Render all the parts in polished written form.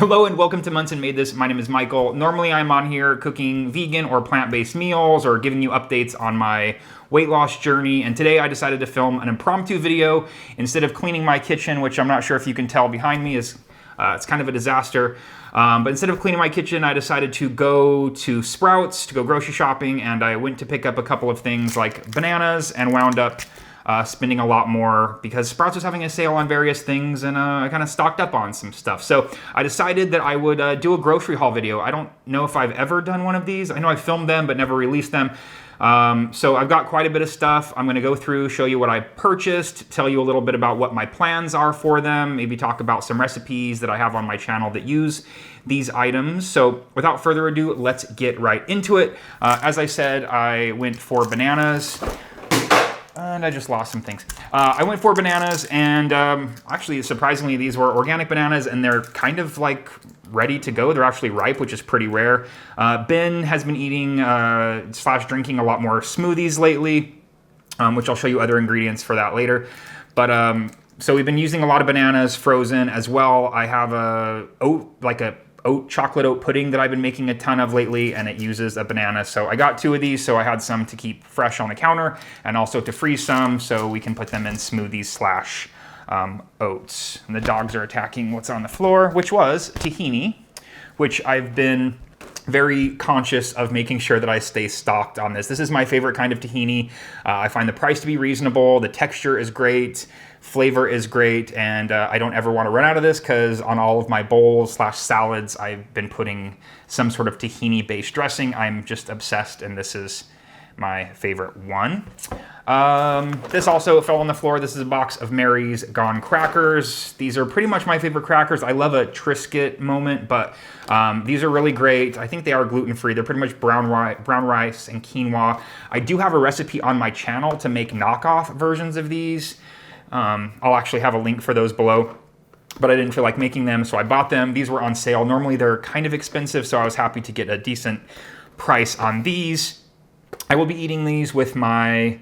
Hello and welcome to Monson Made This. My name is Michael. Normally I'm on here cooking vegan or plant-based meals or giving you updates on my weight loss journey. And today I decided to film an impromptu video instead of cleaning my kitchen, which I'm not sure if you can tell behind me is it's kind of a disaster. But instead of cleaning my kitchen, I decided to go to Sprouts to go grocery shopping, and I went to pick up a couple of things like bananas and wound up spending a lot more because Sprouts was having a sale on various things, and I kind of stocked up on some stuff. So I decided that I would do a grocery haul video. I don't know if I've ever done one of these. I know I filmed them but never released them. So I've got quite a bit of stuff. I'm going to go through, show you what I purchased, tell you a little bit about what my plans are for them, maybe talk about some recipes that I have on my channel that use these items. So without further ado, let's get right into it. As I said, I went for bananas. And I just lost some things. I went for bananas, and actually, surprisingly, these were organic bananas, and they're kind of like ready to go. They're actually ripe, which is pretty rare. Ben has been eating / drinking a lot more smoothies lately, which I'll show you other ingredients for that later. But so we've been using a lot of bananas frozen as well. I have a chocolate oat pudding that I've been making a ton of lately, and it uses a banana. So I got 2 of these, so I had some to keep fresh on the counter and also to freeze some so we can put them in smoothies / oats. And the dogs are attacking what's on the floor, which was tahini, which I've been very conscious of making sure that I stay stocked on this. This is my favorite kind of tahini. I find the price to be reasonable. The texture is great. Flavor is great, and I don't ever want to run out of this because on all of my bowls / salads, I've been putting some sort of tahini-based dressing. I'm just obsessed, and this is my favorite one. This also fell on the floor. This is a box of Mary's Gone crackers. These are pretty much my favorite crackers. I love a Triscuit moment, but these are really great. I think they are gluten-free. They're pretty much brown rice and quinoa. I do have a recipe on my channel to make knockoff versions of these. I'll actually have a link for those below, but I didn't feel like making them, so I bought them. These were on sale. Normally they're kind of expensive, so I was happy to get a decent price on these. I will be eating these with my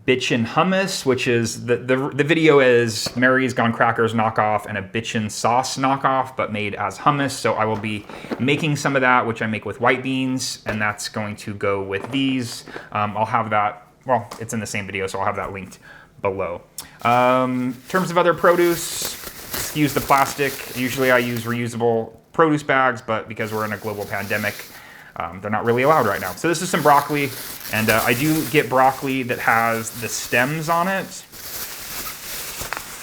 bitchin' hummus, which is, the video is Mary's Gone crackers knockoff and a bitchin' sauce knockoff, but made as hummus. So I will be making some of that, which I make with white beans, and that's going to go with these. I'll have that, well, it's in the same video, so I'll have that linked below. In terms of other produce, excuse the plastic. Usually I use reusable produce bags, but because we're in a global pandemic, they're not really allowed right now. So this is some broccoli, and I do get broccoli that has the stems on it.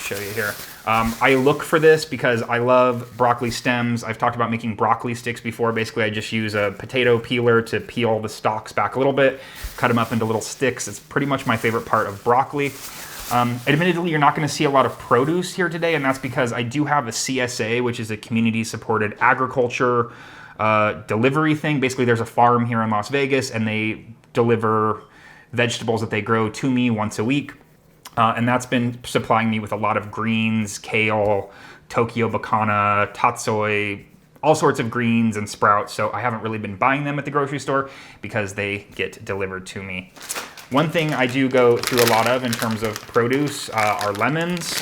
Show you here. I look for this because I love broccoli stems. I've talked about making broccoli sticks before. Basically, I just use a potato peeler to peel the stalks back a little bit, cut them up into little sticks. It's pretty much my favorite part of broccoli. Admittedly, you're not going to see a lot of produce here today, and that's because I do have a CSA, which is a community-supported agriculture delivery thing. Basically, there's a farm here in Las Vegas, and they deliver vegetables that they grow to me once a week. And that's been supplying me with a lot of greens, kale, Tokyo bacana, tatsoi, all sorts of greens and sprouts. So I haven't really been buying them at the grocery store because they get delivered to me. One thing I do go through a lot of in terms of produce are lemons.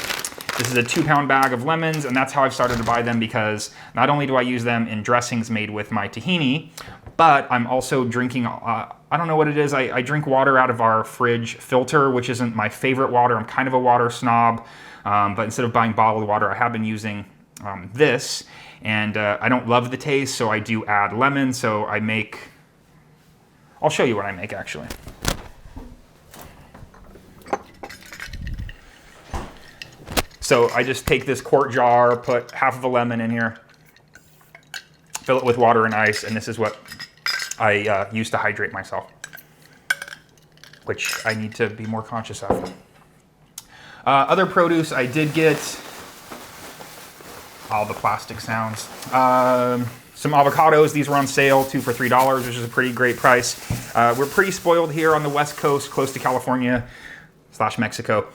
This is a 2-pound bag of lemons, and that's how I've started to buy them because not only do I use them in dressings made with my tahini, but I'm also drinking, I don't know what it is, I drink water out of our fridge filter, which isn't my favorite water. I'm kind of a water snob, but instead of buying bottled water, I have been using this, and I don't love the taste, so I do add lemon, so I make, I'll show you what I make actually. So I just take this quart jar, put half of a lemon in here, fill it with water and ice, and this is what I use to hydrate myself, which I need to be more conscious of. Other produce I did get, all the plastic sounds. Some avocados, these were on sale, 2 for $3, which is a pretty great price. We're pretty spoiled here on the West Coast, close to California / Mexico.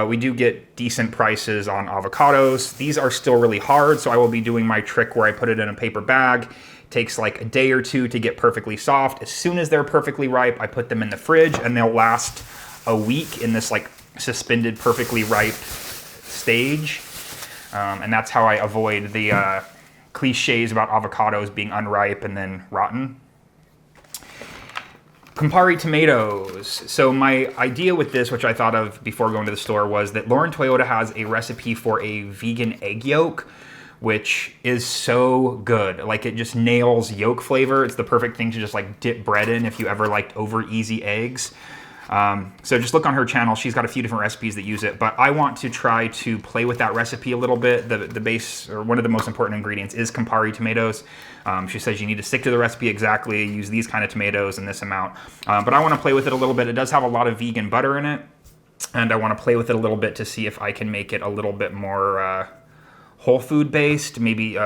We do get decent prices on avocados. These are still really hard, so I will be doing my trick where I put it in a paper bag. It takes like a day or 2 to get perfectly soft. As soon as they're perfectly ripe, I put them in the fridge, and they'll last a week in this like suspended perfectly ripe stage. And that's how I avoid the cliches about avocados being unripe and then rotten. Campari tomatoes. So my idea with this, which I thought of before going to the store, was that Lauren Toyota has a recipe for a vegan egg yolk, which is so good. Like, it just nails yolk flavor. It's the perfect thing to just like dip bread in if you ever liked over easy eggs. So just look on her channel. She's got a few different recipes that use it, but I want to try to play with that recipe a little bit. The base, or one of the most important ingredients, is Campari tomatoes. She says you need to stick to the recipe exactly, use these kind of tomatoes in this amount. But I want to play with it a little bit. It does have a lot of vegan butter in it, and I want to play with it a little bit to see if I can make it a little bit more whole food based, maybe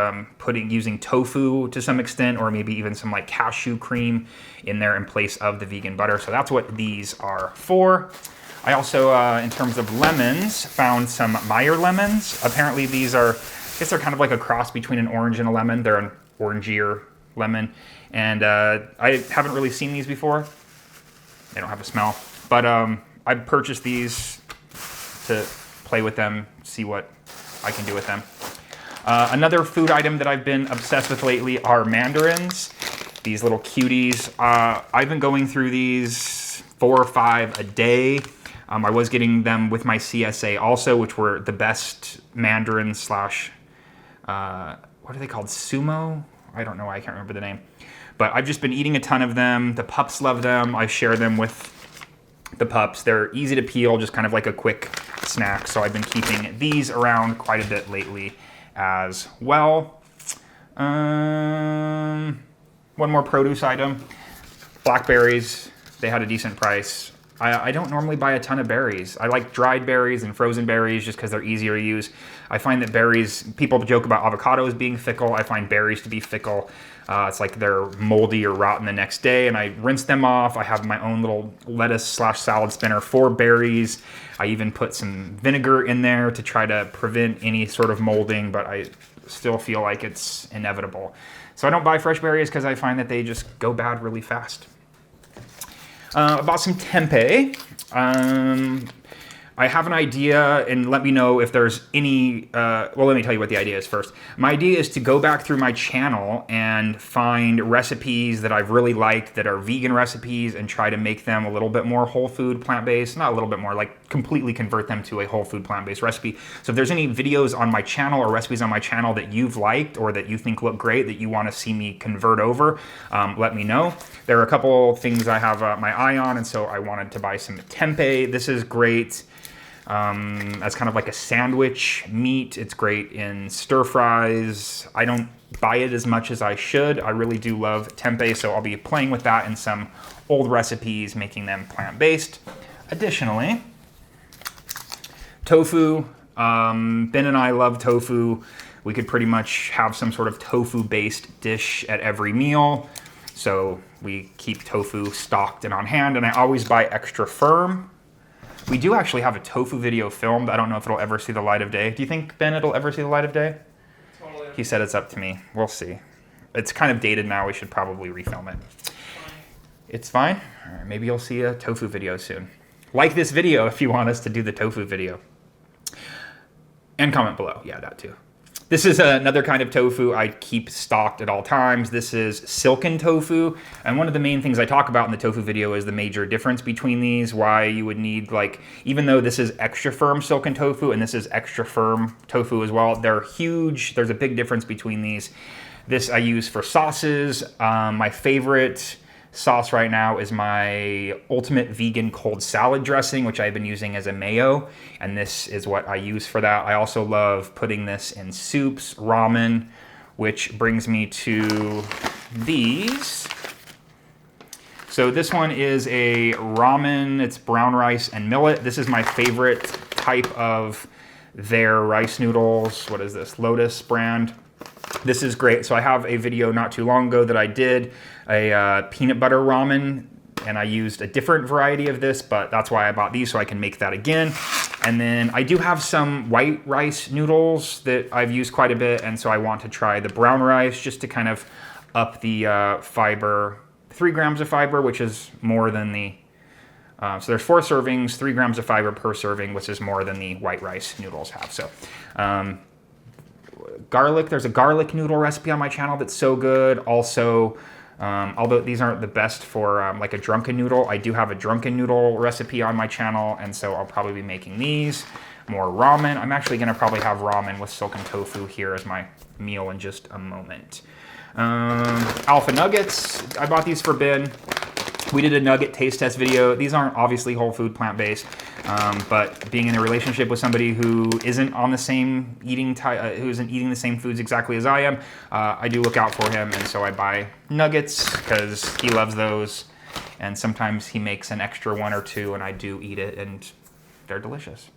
using tofu to some extent, or maybe even some like cashew cream in there in place of the vegan butter. So that's what these are for. I also, in terms of lemons, found some Meyer lemons. Apparently these are, I guess they're kind of like a cross between an orange and a lemon. They're an orangier lemon. And I haven't really seen these before. They don't have a smell. But I purchased these to play with them, see what I can do with them. Another food item that I've been obsessed with lately are mandarins, these little cuties. I've been going through these 4 or 5 a day. I was getting them with my CSA also, which were the best mandarins slash, what are they called? Sumo? I don't know, I can't remember the name. But I've just been eating a ton of them. The pups love them. I share them with the pups. They're easy to peel, just kind of like a quick snack. So I've been keeping these around quite a bit lately as well. One more produce item. Blackberries. They had a decent price. I don't normally buy a ton of berries. I like dried berries and frozen berries just because they're easier to use. I find that berries, people joke about avocados being fickle. I find berries to be fickle. It's like they're moldy or rotten the next day, and I rinse them off. I have my own little lettuce slash salad spinner for berries. I even put some vinegar in there to try to prevent any sort of molding, but I still feel like it's inevitable. So I don't buy fresh berries because I find that they just go bad really fast. I bought some tempeh. I have an idea, and let me know if there's any, well, let me tell you what the idea is first. My idea is to go back through my channel and find recipes that I've really liked that are vegan recipes and try to make them a little bit more whole food, plant-based. Not a little bit more, like completely convert them to a whole food, plant-based recipe. So if there's any videos on my channel or recipes on my channel that you've liked or that you think look great that you want to see me convert over, let me know. There are a couple things I have my eye on, and so I wanted to buy some tempeh. This is great. As kind of like a sandwich meat. It's great in stir fries. I don't buy it as much as I should. I really do love tempeh, so I'll be playing with that in some old recipes, making them plant-based. Additionally, tofu. Ben and I love tofu. We could pretty much have some sort of tofu-based dish at every meal. So we keep tofu stocked and on hand, and I always buy extra firm. We do actually have a tofu video filmed. I don't know if it'll ever see the light of day. Do you think, Ben, it'll ever see the light of day? Totally. He said it's up to me. We'll see. It's kind of dated now. We should probably refilm it. It's fine? All right, maybe you'll see a tofu video soon. Like this video if you want us to do the tofu video. And comment below. Yeah, that too. This is another kind of tofu I keep stocked at all times. This is silken tofu. And one of the main things I talk about in the tofu video is the major difference between these, why you would need, like, even though this is extra firm silken tofu and this is extra firm tofu as well, they're huge. There's a big difference between these. This I use for sauces. My favorite sauce right now is my ultimate vegan cold salad dressing, which I've been using as a mayo, and this is what I use for that. I also love putting this in soups, ramen, which brings me to these. So this one is a ramen. It's brown rice and millet. This is my favorite type of their rice noodles. What is this? Lotus brand. This is great. So I have a video not too long ago that I did, a peanut butter ramen, and I used a different variety of this, but that's why I bought these, so I can make that again. And then I do have some white rice noodles that I've used quite a bit, and so I want to try the brown rice just to kind of up the fiber. 3 grams of fiber, which is more than the, so there's 4 servings, 3 grams of fiber per serving, which is more than the white rice noodles have. So garlic. There's a garlic noodle recipe on my channel that's so good. Also, although these aren't the best for like a drunken noodle, I do have a drunken noodle recipe on my channel, and so I'll probably be making these. More ramen. I'm actually going to probably have ramen with silken tofu here as my meal in just a moment. Alpha nuggets. I bought these for Ben. We did a nugget taste test video. These aren't obviously whole food, plant-based, but being in a relationship with somebody who isn't on the same eating who isn't eating the same foods exactly as I am, I do look out for him, and so I buy nuggets because he loves those, and sometimes he makes an extra one or two, and I do eat it, and they're delicious.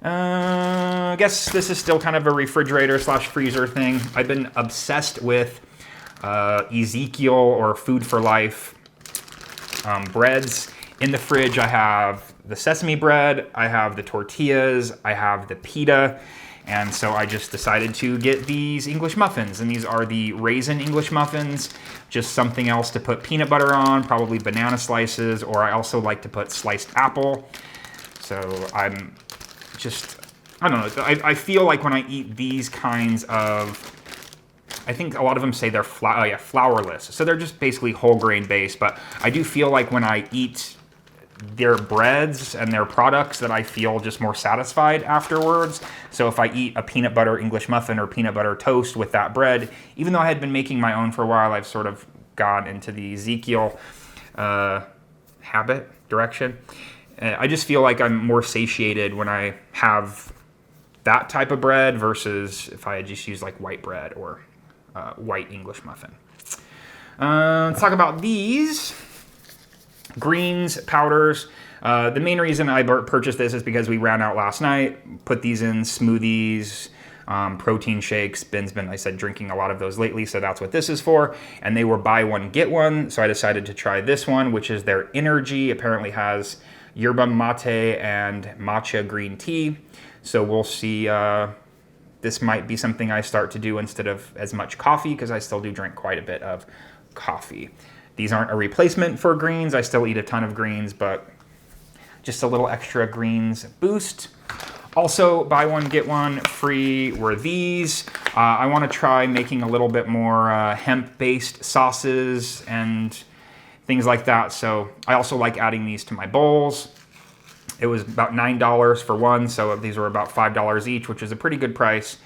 I guess this is still kind of a refrigerator / freezer thing. I've been obsessed with Ezekiel or Food for Life breads. In the fridge, I have the sesame bread, I have the tortillas, I have the pita, and so I just decided to get these English muffins, and these are the raisin English muffins, just something else to put peanut butter on, probably banana slices, or I also like to put sliced apple. So I'm just, I don't know, I feel like when I eat these kinds of, I think a lot of them say they're flourless. So they're just basically whole grain based, but I do feel like when I eat their breads and their products that I feel just more satisfied afterwards. So if I eat a peanut butter English muffin or peanut butter toast with that bread, even though I had been making my own for a while, I've sort of gone into the Ezekiel direction. I just feel like I'm more satiated when I have that type of bread versus if I had just used like white bread or white English muffin. Let's talk about these greens powders. The main reason I purchased this is because we ran out last night. Put these in smoothies, protein shakes. Ben's been, I said, drinking a lot of those lately, so that's what this is for. And they were buy one, get one, so I decided to try this one, which is their Energy. Apparently has yerba mate and matcha green tea. So we'll see. This might be something I start to do instead of as much coffee, because I still do drink quite a bit of coffee. These aren't a replacement for greens. I still eat a ton of greens, but just a little extra greens boost. Also, buy one, get one free were these. I want to try making a little bit more hemp-based sauces and things like that. So I also like adding these to my bowls. It was about $9 for one, so these were about $5 each, which is a pretty good price.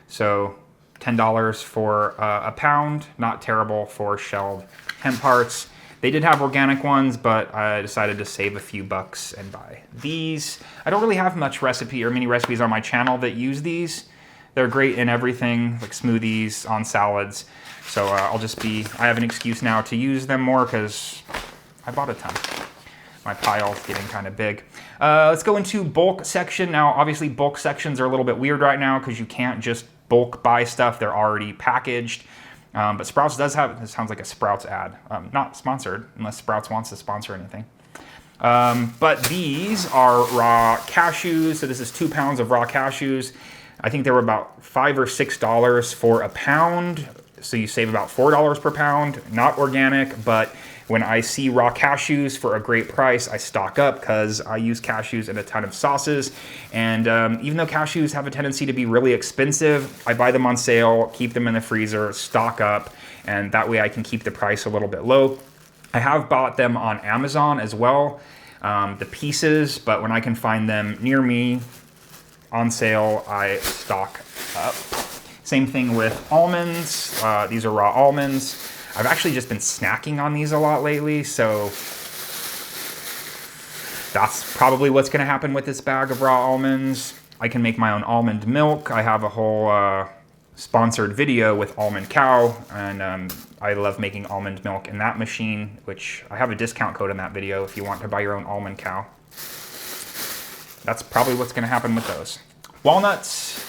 So $10 for a pound, not terrible for shelled hemp hearts. They did have organic ones, but I decided to save a few bucks and buy these. I don't really have much recipe or many recipes on my channel that use these. They're great in everything, like smoothies, on salads. So I have an excuse now to use them more because I bought a ton. My pile's getting kind of big. Let's go into bulk section. Now, obviously, bulk sections are a little bit weird right now because you can't just bulk buy stuff. They're already packaged. But Sprouts does have, this sounds like a Sprouts ad. Not sponsored, unless Sprouts wants to sponsor anything. But these are raw cashews. So this is 2 pounds of raw cashews. I think they were about $5 or $6 for a pound. So you save about $4 per pound. Not organic, but when I see raw cashews for a great price, I stock up because I use cashews in a ton of sauces. And even though cashews have a tendency to be really expensive, I buy them on sale, keep them in the freezer, stock up, and that way I can keep the price a little bit low. I have bought them on Amazon as well, the pieces, but when I can find them near me on sale, I stock up. Same thing with almonds. These are raw almonds. I've actually just been snacking on these a lot lately, so that's probably what's going to happen with this bag of raw almonds. I can make my own almond milk. I have a whole sponsored video with Almond Cow, and I love making almond milk in that machine, which I have a discount code in that video if you want to buy your own Almond Cow. That's probably what's going to happen with those. Walnuts.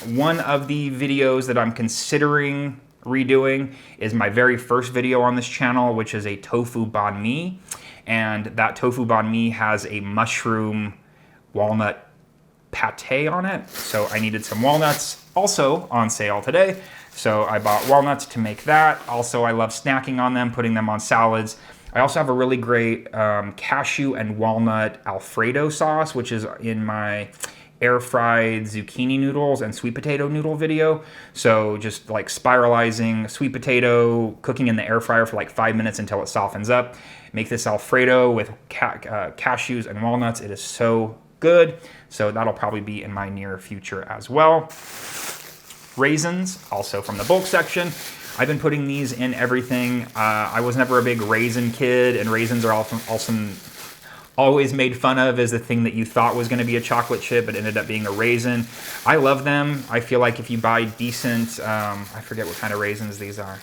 One of the videos that I'm considering redoing is my very first video on this channel, which is a tofu banh mi, and that tofu banh mi has a mushroom walnut pate on it, so I needed some walnuts, also on sale today, so I bought walnuts to make that. Also, I love snacking on them, putting them on salads. I also have a really great cashew and walnut Alfredo sauce, which is in my air fried zucchini noodles and sweet potato noodle video. So just like spiralizing sweet potato, cooking in the air fryer for like 5 minutes until it softens up. Make this Alfredo with cashews and walnuts. It is so good. So that'll probably be in my near future as well. Raisins, also from the bulk section. I've been putting these in everything. I was never a big raisin kid, and raisins are often always made fun of as the thing that you thought was going to be a chocolate chip, but ended up being a raisin. I love them. I feel like if you buy decent, I forget what kind of raisins these are.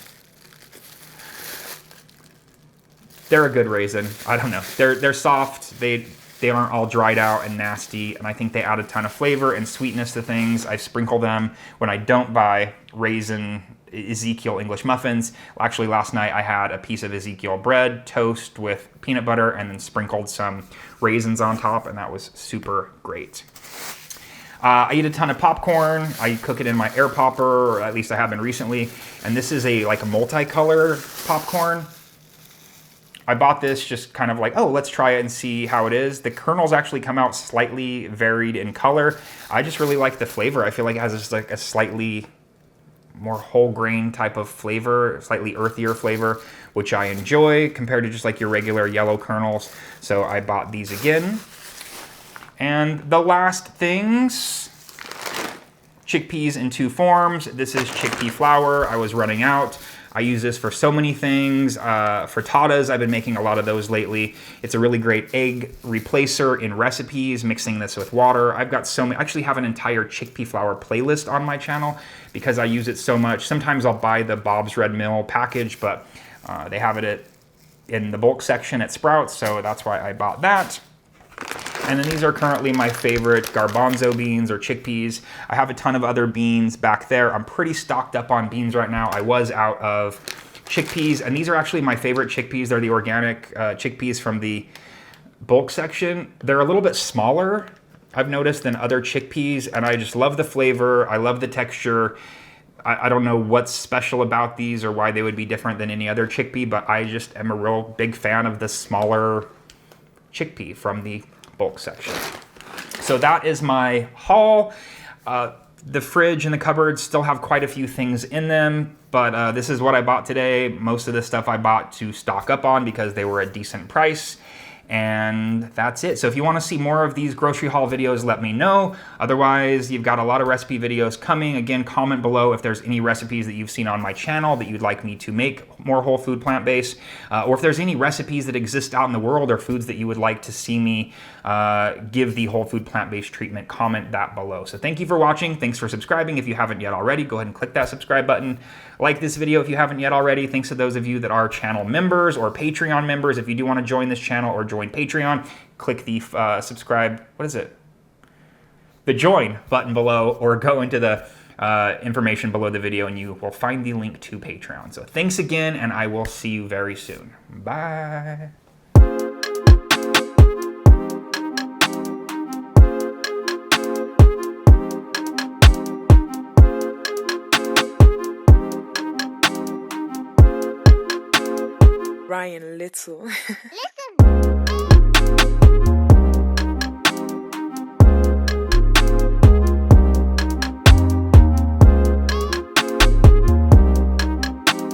They're a good raisin. I don't know. They're soft. They aren't all dried out and nasty, and I think they add a ton of flavor and sweetness to things. I sprinkle them when I don't buy raisin Ezekiel English muffins. Actually, last night I had a piece of Ezekiel bread, toast with peanut butter, and then sprinkled some raisins on top, and that was super great. I eat a ton of popcorn. I cook it in my air popper, or at least I have been recently, and this is like a multicolor popcorn. I bought this just kind of like, oh, let's try it and see how it is. The kernels actually come out slightly varied in color. I just really like the flavor. I feel like it has just like a slightly more whole grain type of flavor, slightly earthier flavor, which I enjoy compared to just like your regular yellow kernels. So I bought these again. And the last things, chickpeas in 2 forms. This is chickpea flour. I was running out. I use this for so many things. Frittatas, I've been making a lot of those lately. It's a really great egg replacer in recipes, mixing this with water. I've got so many, I actually have an entire chickpea flour playlist on my channel because I use it so much. Sometimes I'll buy the Bob's Red Mill package, but they have it in the bulk section at Sprouts, so that's why I bought that. And then these are currently my favorite garbanzo beans or chickpeas. I have a ton of other beans back there. I'm pretty stocked up on beans right now. I was out of chickpeas, and these are actually my favorite chickpeas. They're the organic chickpeas from the bulk section. They're a little bit smaller, I've noticed, than other chickpeas, and I just love the flavor. I love the texture. I don't know what's special about these or why they would be different than any other chickpea, but I just am a real big fan of the smaller chickpea from the bulk section. So that is my haul. The fridge and the cupboards still have quite a few things in them, but this is what I bought today. Most of the stuff I bought to stock up on because they were a decent price. And that's it. So if you want to see more of these grocery haul videos, let me know. Otherwise, you've got a lot of recipe videos coming. Again, comment below if there's any recipes that you've seen on my channel that you'd like me to make more whole food plant-based, or if there's any recipes that exist out in the world or foods that you would like to see me give the whole food plant-based treatment, comment that below. So thank you for watching. Thanks for subscribing. If you haven't yet already, go ahead and click that subscribe button. Like this video if you haven't yet already. Thanks to those of you that are channel members or Patreon members. If you do want to join this channel or join Patreon, click the subscribe, what is it? The join button below, or go into the information below the video and you will find the link to Patreon. So thanks again, and I will see you very soon. Bye. Ryan Little.